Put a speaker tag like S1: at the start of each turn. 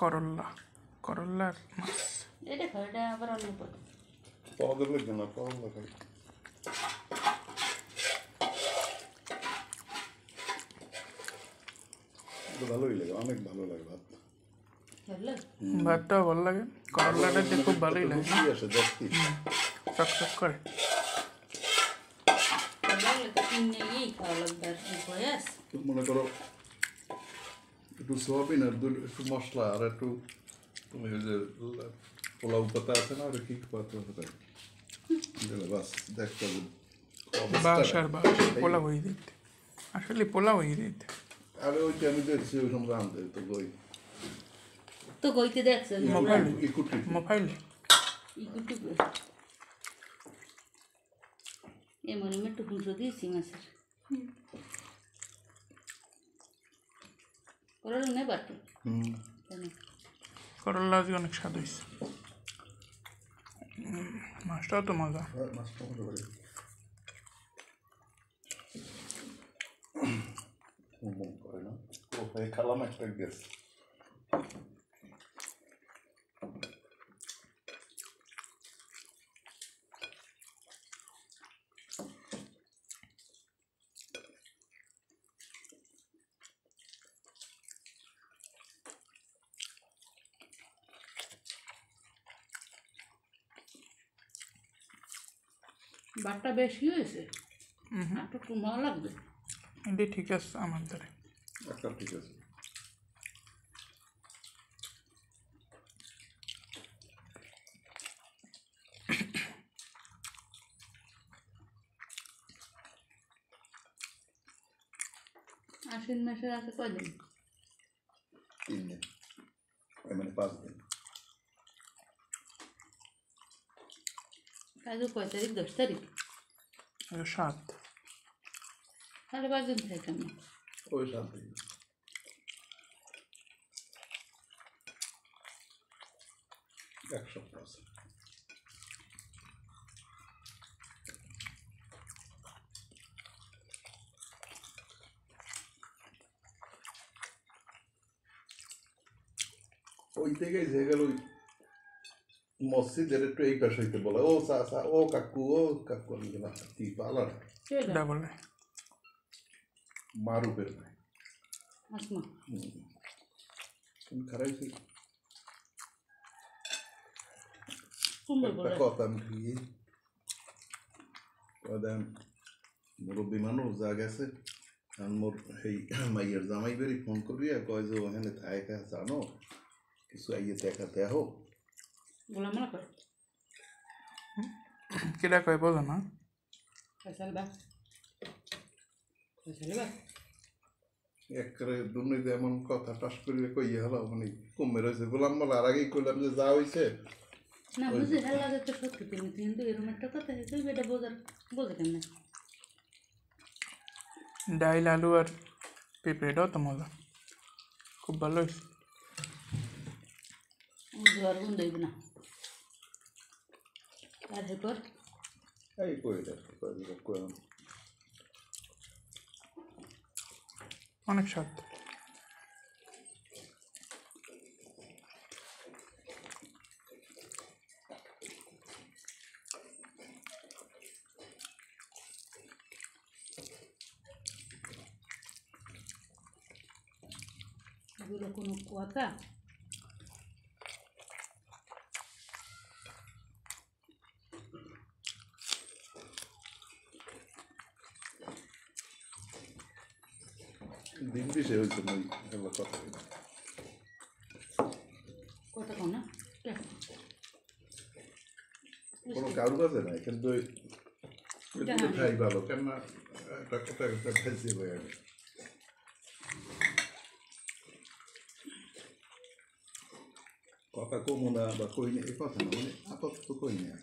S1: করল্লা করল্লার মাছ
S2: এটা খাও, এটা আবার অন্য পদ।
S3: পাওয়া যাবে না, পাওয়া যাবে। ভালোই লাগে, অনেক ভালো লাগে ভাত।
S2: ভালো
S1: ভাতটাও ভালো লাগে, করল্লাটা যে খুব ভালোই লাগে,
S3: রুচি আসে দেখতে।
S1: চকচক করে।
S2: লাগলে তো কিনে গিয়েই খাওয়া লাগবে, আর কি বয়স।
S3: তো মনে করো একটু সোয়াবিন আর একটু মশলা আর একটু তুমি ওই যে পোলাও পাতা আছে না, ওটা কি পাতা হবে দিলে বাস দেখতে হবে।
S1: বাস আর বাস পোলাও হয়ে দিতে, আসলে পোলাও হয়ে দিতে।
S3: আরে ওইটা আমি দেখছি ওই সময় রাঁধতে তো গই
S2: তো গইতে দেখছেন
S1: মোবাইল
S3: ইকুটি
S1: মোবাইলে
S2: ইকুটুকু এমন একটু হুঁচো দিয়েছি মাছের করল নেই বাটি
S1: করল্লা আজকে অনেক স্বাদ হয়েছে, মাছটাও তো মজা।
S3: মাছটা মতো করে করে না ওখানে খালাম একটা গ্যাস।
S2: বাটটা বেশি হয়েছে, একটু ভালো লাগবে।
S1: এটি ঠিক আছে আমার দ্বারা।
S3: একটা ঠিক আছে।
S2: আশ্বিন মাসে আছে কয়দিন?
S3: 3 দিন, মানে 5 দিন।
S2: আজকে কয় তারিখ? 10 তারিখ।
S1: 7
S2: তাহলে 5 দিন থাকে কেমন?
S3: ওই 7 দিন। এক সপ্তাহ আছে। ওই থেকে যে গেল ওই মসজিদের একটু এই পাশ হইতে বলে ও চাচা ও কাকু আমি গেলাম কি পালার
S1: এটা বলে
S3: মারুপের ভাই
S2: আসমা
S3: তুমি খারাইছি
S2: সুন্দর
S3: একটা
S2: বলে
S3: কথা আমি কি কদাম মুরব্বী মানুষ যা গেছে আর মোর সেই মাইয়ের জামাই বেরি ফোন করিয়া কয় যে ওখানে থাকা জানো কিছু আইয়ে দেখাতে হোক
S2: বলে মনে করে
S1: কেটা কয় বলো না।
S3: একবারে দুর্নীতি এমন কথা টাস করিয়া কইয়ে হলো মানে কমে রয়েছে গোলাম বলা আর আগেই কইলাম যে যা হয়েছে
S2: না বুঝে হেলা যেতে সত্যি তুমি কিন্তু এরকম একটা কথা তুই এটা বোঝে কেন
S1: ডাইল আলু আর পেঁপে, এটাও তো মজা, খুব ভালো হয়েছে।
S2: জোয়ার বন্ধ হইবে না আর এরপর
S3: এই কই কই
S1: অনেক স্বাদ।
S2: এগুলো কোনো কথা?
S3: দিন বিষে হয়েছে মই এগুলো কথা
S2: কথা কো না
S3: কোনো কারু কাছে নাই কিন্তু খাই ভালো কেননা একটা কথা একটা খাইছি হয়ে গেছে কথা কমু না বা কই না এই কথা না মানে আপাতত কই না